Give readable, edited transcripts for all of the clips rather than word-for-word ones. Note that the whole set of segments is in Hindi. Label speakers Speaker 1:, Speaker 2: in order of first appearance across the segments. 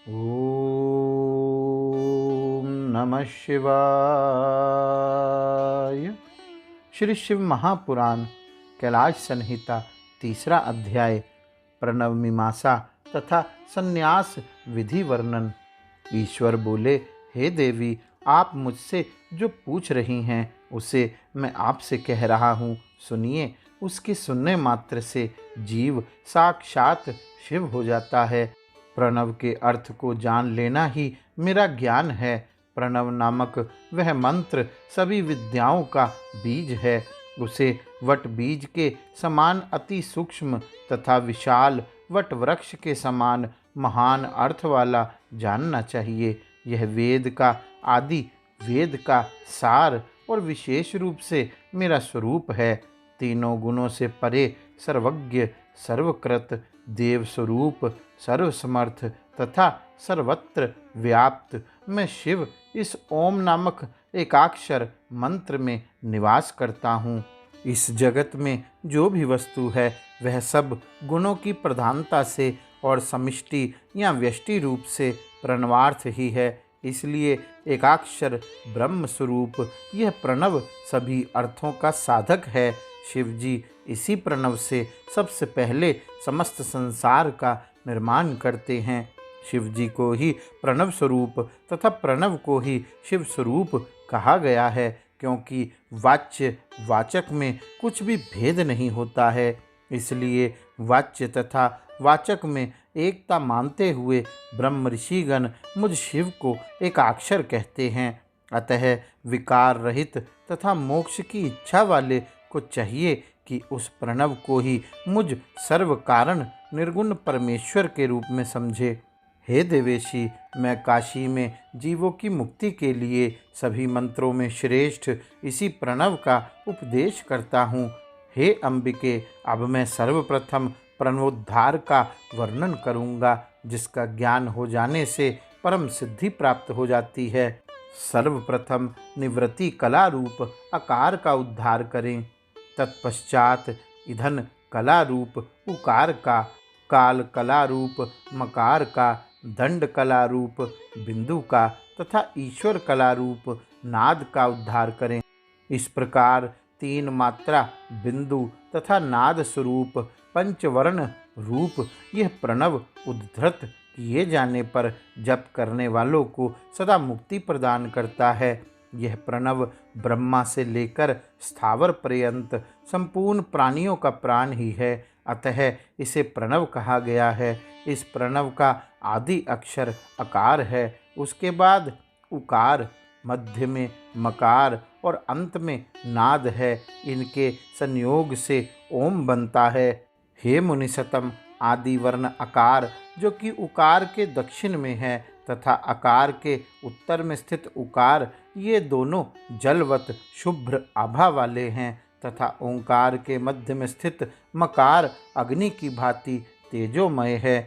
Speaker 1: ओम नमः शिवाय। श्री शिव महापुराण कैलाश संहिता तीसरा अध्याय प्रणव मीमांसा तथा संन्यास विधि वर्णन। ईश्वर बोले, हे देवी, आप मुझसे जो पूछ रही हैं उसे मैं आपसे कह रहा हूँ, सुनिए। उसके सुनने मात्र से जीव साक्षात शिव हो जाता है। प्रणव के अर्थ को जान लेना ही मेरा ज्ञान है। प्रणव नामक वह मंत्र सभी विद्याओं का बीज है। उसे वट बीज के समान अति सूक्ष्म तथा विशाल वट वृक्ष के समान महान अर्थ वाला जानना चाहिए। यह वेद का आदि, वेद का सार और विशेष रूप से मेरा स्वरूप है। तीनों गुणों से परे, सर्वज्ञ, सर्वकृत, देव स्वरूप, सर्वसमर्थ तथा सर्वत्र व्याप्त मैं शिव इस ओम नामक एकाक्षर मंत्र में निवास करता हूँ। इस जगत में जो भी वस्तु है वह सब गुणों की प्रधानता से और समिष्टि या व्यष्टि रूप से प्रणवार्थ ही है। इसलिए एकाक्षर ब्रह्म स्वरूप यह प्रणव सभी अर्थों का साधक है। शिवजी इसी प्रणव से सबसे पहले समस्त संसार का निर्माण करते हैं। शिवजी को ही प्रणव स्वरूप तथा प्रणव को ही शिव स्वरूप कहा गया है, क्योंकि वाच्य वाचक में कुछ भी भेद नहीं होता है। इसलिए वाच्य तथा वाचक में एकता मानते हुए ब्रह्म ऋषिगण मुझ शिव को एकाक्षर कहते हैं। अतः विकार रहित तथा मोक्ष की इच्छा वाले को चाहिए कि उस प्रणव को ही मुझ सर्व कारण निर्गुण परमेश्वर के रूप में समझे। हे देवेशी, मैं काशी में जीवों की मुक्ति के लिए सभी मंत्रों में श्रेष्ठ इसी प्रणव का उपदेश करता हूँ। हे अंबिके, अब मैं सर्वप्रथम प्रणवोद्धार का वर्णन करूँगा, जिसका ज्ञान हो जाने से परम सिद्धि प्राप्त हो जाती है। सर्वप्रथम निवृत्ति कला रूप आकार का उद्धार करें। तत्पश्चात ईंधन कला रूप उकार का, काल कला रूप मकार का, दंड कला रूप बिंदु का तथा ईश्वर कला रूप नाद का उद्धार करें। इस प्रकार तीन मात्रा बिंदु तथा नाद स्वरूप पंचवर्ण रूप यह प्रणव उद्धृत किए जाने पर जप करने वालों को सदा मुक्ति प्रदान करता है। यह प्रणव ब्रह्मा से लेकर स्थावर पर्यंत संपूर्ण प्राणियों का प्राण ही है। अतः इसे प्रणव कहा गया है। इस प्रणव का आदि अक्षर अकार है, उसके बाद उकार, मध्य में मकार और अंत में नाद है। इनके संयोग से ओम बनता है। हे मुनिसतम, आदि वर्ण अकार जो कि उकार के दक्षिण में है तथा अकार के उत्तर में स्थित उकार, ये दोनों जलवत शुभ्र आभा वाले हैं तथा ओंकार के मध्य में स्थित मकार अग्नि की भांति तेजोमय है।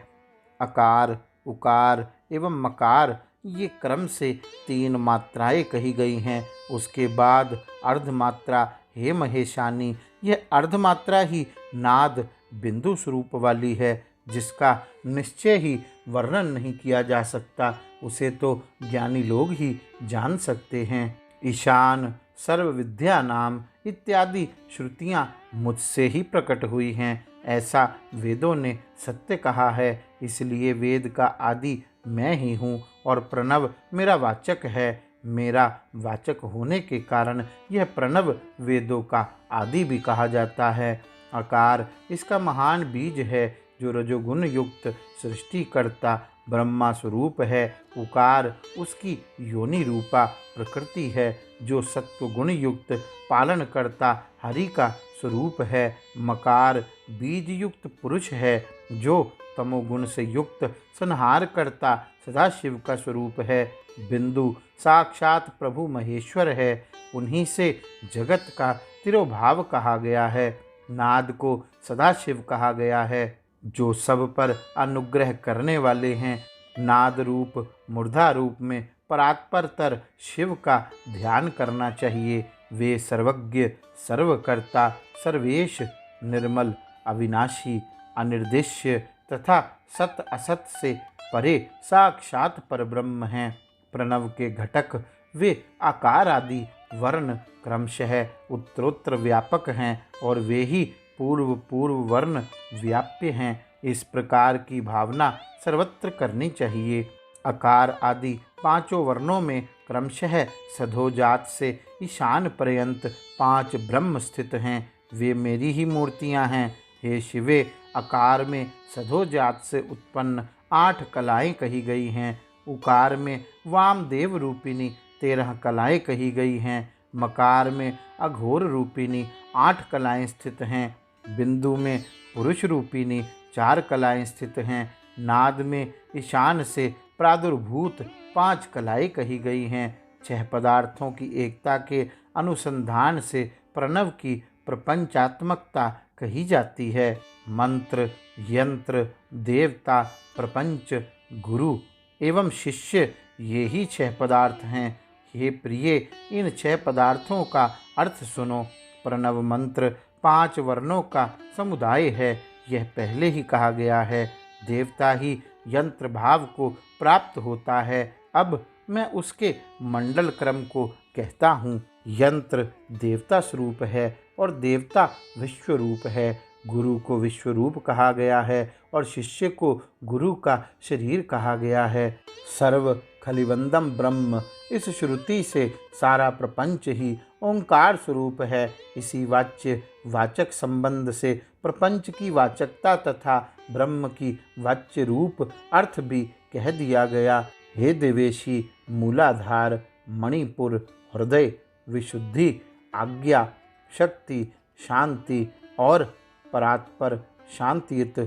Speaker 1: अकार, उकार एवं मकार ये क्रम से तीन मात्राएं कही गई हैं। उसके बाद अर्धमात्रा हे महेशानी, यह अर्धमात्रा ही नाद बिंदु स्वरूप वाली है, जिसका निश्चय ही वर्णन नहीं किया जा सकता। उसे तो ज्ञानी लोग ही जान सकते हैं। ईशान, सर्व विद्या नाम इत्यादि श्रुतियाँ मुझसे ही प्रकट हुई हैं, ऐसा वेदों ने सत्य कहा है। इसलिए वेद का आदि मैं ही हूँ और प्रणव मेरा वाचक है। मेरा वाचक होने के कारण यह प्रणव वेदों का आदि भी कहा जाता है। आकार इसका महान बीज है, जो रजोगुण युक्त सृष्टिकर्ता ब्रह्मा स्वरूप है। उकार उसकी योनि रूपा प्रकृति है, जो सत्वगुण युक्त पालन करता हरि का स्वरूप है। मकार बीज युक्त पुरुष है, जो तमोगुण से युक्त संहार करता सदाशिव का स्वरूप है। बिंदु साक्षात प्रभु महेश्वर है, उन्हीं से जगत का तिरोभाव कहा गया है। नाद को सदाशिव कहा गया है, जो सब पर अनुग्रह करने वाले हैं। नाद रूप मूर्धा रूप में परात्परतर शिव का ध्यान करना चाहिए। वे सर्वज्ञ, सर्वकर्ता, सर्वेश, निर्मल, अविनाशी, अनिर्देश्य तथा सत असत से परे साक्षात परब्रह्म हैं। प्रणव के घटक वे आकार आदि वर्ण क्रमशः उत्तरोत्तर व्यापक हैं और वे ही पूर्व पूर्व वर्ण व्याप्य हैं। इस प्रकार की भावना सर्वत्र करनी चाहिए। आकार आदि पांचों वर्णों में क्रमशः सधोजात से ईशान पर्यंत 5 ब्रह्म स्थित हैं। वे मेरी ही मूर्तियां हैं। हे शिवे, आकार में सधोजात से उत्पन्न 8 कलाएं कही गई हैं। उकार में वामदेव रूपिणी 13 कलाएं कही गई हैं। मकार में अघोर रूपिणी 8 कलाएं स्थित हैं। बिंदु में पुरुष रूपिणी 4 कलाएं स्थित हैं। नाद में ईशान से प्रादुर्भूत 5 कलाएं कही गई हैं। 6 पदार्थों की एकता के अनुसंधान से प्रणव की प्रपंचात्मकता कही जाती है। मंत्र, यंत्र, देवता, प्रपंच, गुरु एवं शिष्य, ये ही 6 पदार्थ हैं। हे प्रिय, इन 6 पदार्थों का अर्थ सुनो। प्रणव मंत्र 5 वर्णों का समुदाय है, यह पहले ही कहा गया है। देवता ही यंत्र भाव को प्राप्त होता है। अब मैं उसके मंडल क्रम को कहता हूँ। यंत्र देवता स्वरूप है और देवता विश्वरूप है। गुरु को विश्वरूप कहा गया है और शिष्य को गुरु का शरीर कहा गया है। सर्व खलिवंदम ब्रह्म, इस श्रुति से सारा प्रपंच ही ओंकार स्वरूप है। इसी वाच्य वाचक संबंध से प्रपंच की वाचकता तथा ब्रह्म की वाच्य रूप अर्थ भी कह दिया गया। हे देवेशी, मूलाधार, मणिपुर, हृदय, विशुद्धि, आज्ञा, शक्ति, शांति और परात्पर शांतियुत,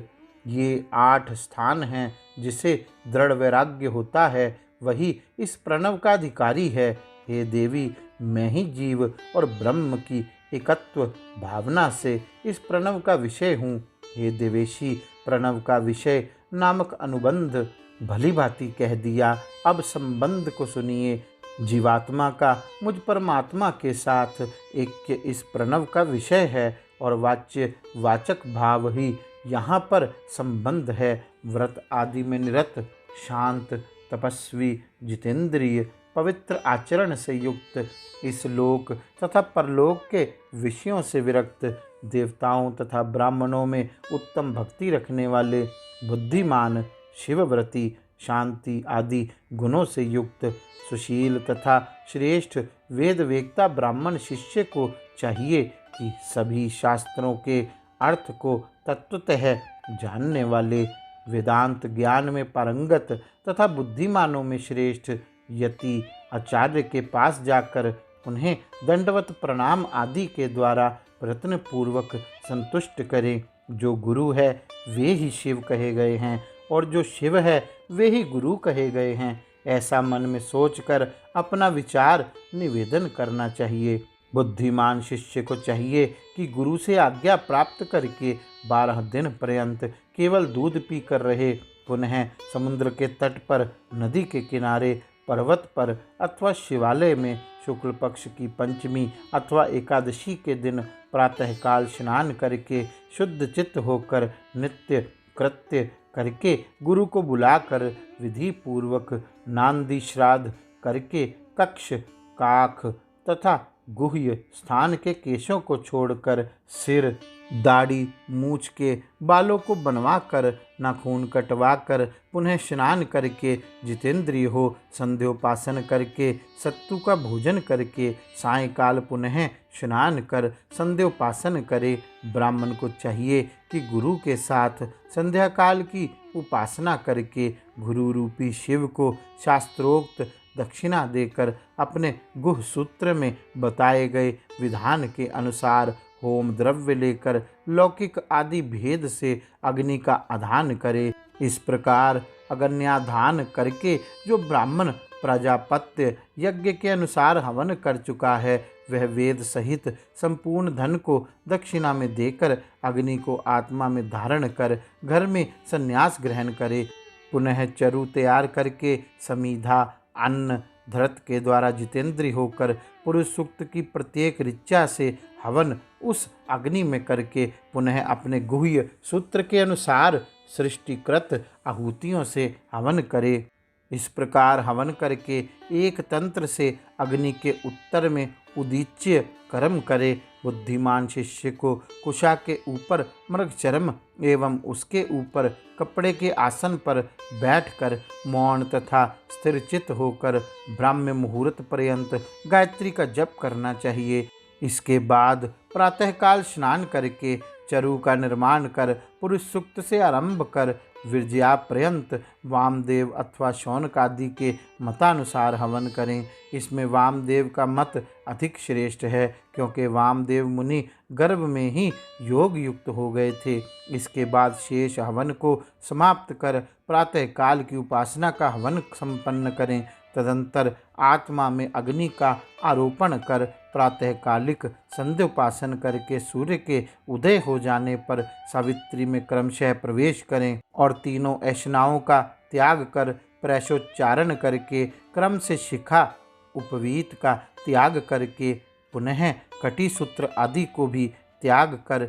Speaker 1: ये 8 स्थान हैं। जिसे दृढ़ वैराग्य होता है वही इस प्रणव का अधिकारी है। हे देवी, मैं ही जीव और ब्रह्म की एकत्व भावना से इस प्रणव का विषय हूँ। हे देवेशी, प्रणव का विषय नामक अनुबंध भली भांति कह दिया। अब संबंध को सुनिए। जीवात्मा का मुझ परमात्मा के साथ ऐक्य इस प्रणव का विषय है और वाच्य वाचक भाव ही यहाँ पर संबंध है। व्रत आदि में निरत, शांत, तपस्वी, जितेंद्रिय, पवित्र आचरण से युक्त, इस लोक तथा परलोक के विषयों से विरक्त, देवताओं तथा ब्राह्मणों में उत्तम भक्ति रखने वाले, बुद्धिमान, शिवव्रती, शांति आदि गुणों से युक्त, सुशील तथा श्रेष्ठ वेदवेत्ता ब्राह्मण शिष्य को चाहिए कि सभी शास्त्रों के अर्थ को तत्वतः जानने वाले, वेदांत ज्ञान में पारंगत तथा बुद्धिमानों में श्रेष्ठ यति आचार्य के पास जाकर उन्हें दंडवत प्रणाम आदि के द्वारा प्रयत्न पूर्वक संतुष्ट करें। जो गुरु है वे ही शिव कहे गए हैं और जो शिव है वे ही गुरु कहे गए हैं। ऐसा मन में सोचकर अपना विचार निवेदन करना चाहिए। बुद्धिमान शिष्य को चाहिए कि गुरु से आज्ञा प्राप्त करके 12 दिन पर्यंत केवल दूध पी कर रहे। पुनः समुद्र के तट पर, नदी के किनारे, पर्वत पर अथवा शिवालय में शुक्ल पक्ष की पंचमी अथवा एकादशी के दिन प्रातःकाल स्नान करके शुद्ध चित्त होकर नित्य कृत्य करके गुरु को बुलाकर विधि पूर्वक नांदी श्राद्ध करके कक्ष, काख तथा गुह्य स्थान के केशों को छोड़कर सिर, दाढ़ी, मूछ के बालों को बनवाकर, नाखून कटवाकर, पुनः स्नान करके जितेंद्रिय हो, संध्योपासन करके, सत्तू का भोजन करके, सायंकाल पुनः स्नान कर संध्योपासन करे। ब्राह्मण को चाहिए कि गुरु के साथ संध्या काल की उपासना करके गुरु रूपी शिव को शास्त्रोक्त दक्षिणा देकर अपने गुह सूत्र में बताए गए विधान के अनुसार होम द्रव्य लेकर लौकिक आदि भेद से अग्नि का आधान करे। इस प्रकार अग्न्याधान करके जो ब्राह्मण प्रजापत्य यज्ञ के अनुसार हवन कर चुका है वह वेद सहित संपूर्ण धन को दक्षिणा में देकर अग्नि को आत्मा में धारण कर घर में संन्यास ग्रहण करे। पुनः चरु तैयार करके समीधा अन्न धृत के द्वारा जितेंद्रिय होकर पुरुष सूक्त की प्रत्येक ऋचा से हवन उस अग्नि में करके पुनः अपने गुह्य सूत्र के अनुसार सृष्टिकृत आहुतियों से हवन करे। इस प्रकार हवन करके एक तंत्र से अग्नि के उत्तर में उदीच्य कर्म करे। बुद्धिमान शिष्य को कुशा के ऊपर मृगचर्म एवं उसके ऊपर कपड़े के आसन पर बैठकर मौन तथा स्थिरचित होकर ब्राह्म मुहूर्त पर्यंत गायत्री का जप करना चाहिए। इसके बाद प्रातःकाल स्नान करके चरु का निर्माण कर पुरुष सूक्त से आरंभ कर विरज्यापर्यंत वामदेव अथवा शौनक आदि के मतानुसार हवन करें। इसमें वामदेव का मत अधिक श्रेष्ठ है, क्योंकि वामदेव मुनि गर्भ में ही योग युक्त हो गए थे। इसके बाद शेष हवन को समाप्त कर प्रातःकाल की उपासना का हवन संपन्न करें। तदंतर आत्मा में अग्नि का आरोपण कर प्रातःकालिक संध्योपासन करके सूर्य के उदय हो जाने पर सावित्री में क्रमशः प्रवेश करें और तीनों ऐशनाओं का त्याग कर प्रैशोच्चारण करके क्रम से शिखा उपवीत का त्याग करके पुनः कटिसूत्र आदि को भी त्याग कर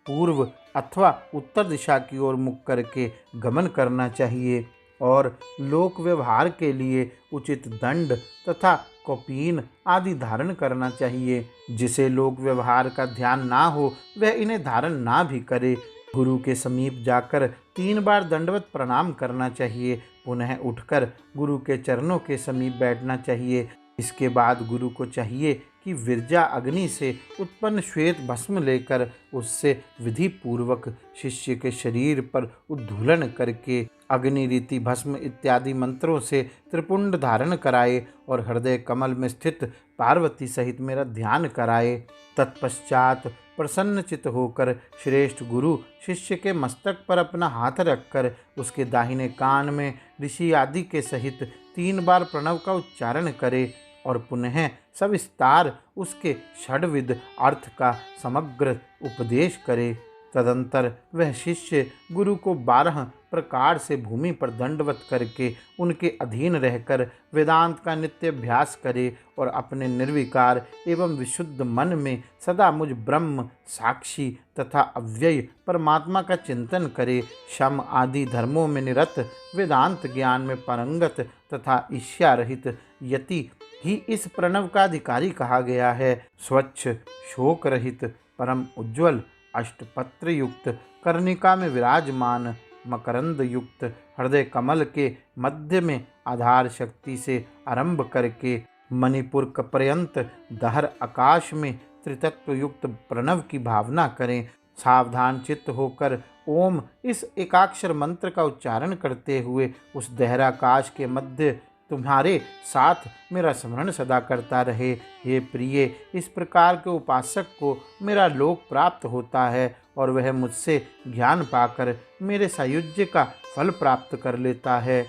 Speaker 1: पूर्व अथवा उत्तर दिशा की ओर मुख करके गमन करना चाहिए और लोक व्यवहार के लिए उचित दंड तथा कौपीन आदि धारण करना चाहिए। जिसे लोक व्यवहार का ध्यान ना हो वह इन्हें धारण ना भी करे। गुरु के समीप जाकर 3 बार दंडवत प्रणाम करना चाहिए। पुनः उठकर गुरु के चरणों के समीप बैठना चाहिए। इसके बाद गुरु को चाहिए कि विरजा अग्नि से उत्पन्न श्वेत भस्म लेकर उससे विधि पूर्वक शिष्य के शरीर पर उद्धूलन करके अग्नि रीति भस्म इत्यादि मंत्रों से त्रिपुंड धारण कराए और हृदय कमल में स्थित पार्वती सहित मेरा ध्यान कराए। तत्पश्चात प्रसन्नचित होकर श्रेष्ठ गुरु शिष्य के मस्तक पर अपना हाथ रखकर उसके दाहिने कान में ऋषि आदि के सहित 3 बार प्रणव का उच्चारण करे और पुनः सविस्तार उसके षड्विध अर्थ का समग्र उपदेश करे। तदंतर वह शिष्य गुरु को 12 प्रकार से भूमि पर दंडवत करके उनके अधीन रहकर वेदांत का नित्य अभ्यास करे और अपने निर्विकार एवं विशुद्ध मन में सदा मुझ ब्रह्म साक्षी तथा अव्यय परमात्मा का चिंतन करे। शम आदि धर्मों में निरत वेदांत ज्ञान में पारंगत तथा ईर्ष्या रहित यति ही इस प्रणव का अधिकारी कहा गया है। स्वच्छ शोक रहित परम उज्ज्वल अष्टपत्र युक्त कर्णिका में विराजमान मकरंद युक्त हृदय कमल के मध्य में आधार शक्ति से आरंभ करके मणिपुर पर्यंत दहर आकाश में त्रितत्व युक्त प्रणव की भावना करें। सावधान चित्त होकर ओम इस एकाक्षर मंत्र का उच्चारण करते हुए उस दहराकाश के मध्य तुम्हारे साथ मेरा स्मरण सदा करता रहे। हे प्रिय, इस प्रकार के उपासक को मेरा लोक प्राप्त होता है और वह मुझसे ज्ञान पाकर मेरे सायुज्य का फल प्राप्त कर लेता है।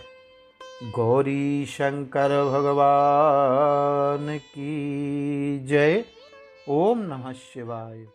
Speaker 1: गौरी शंकर भगवान की जय। ओम नमः शिवाय।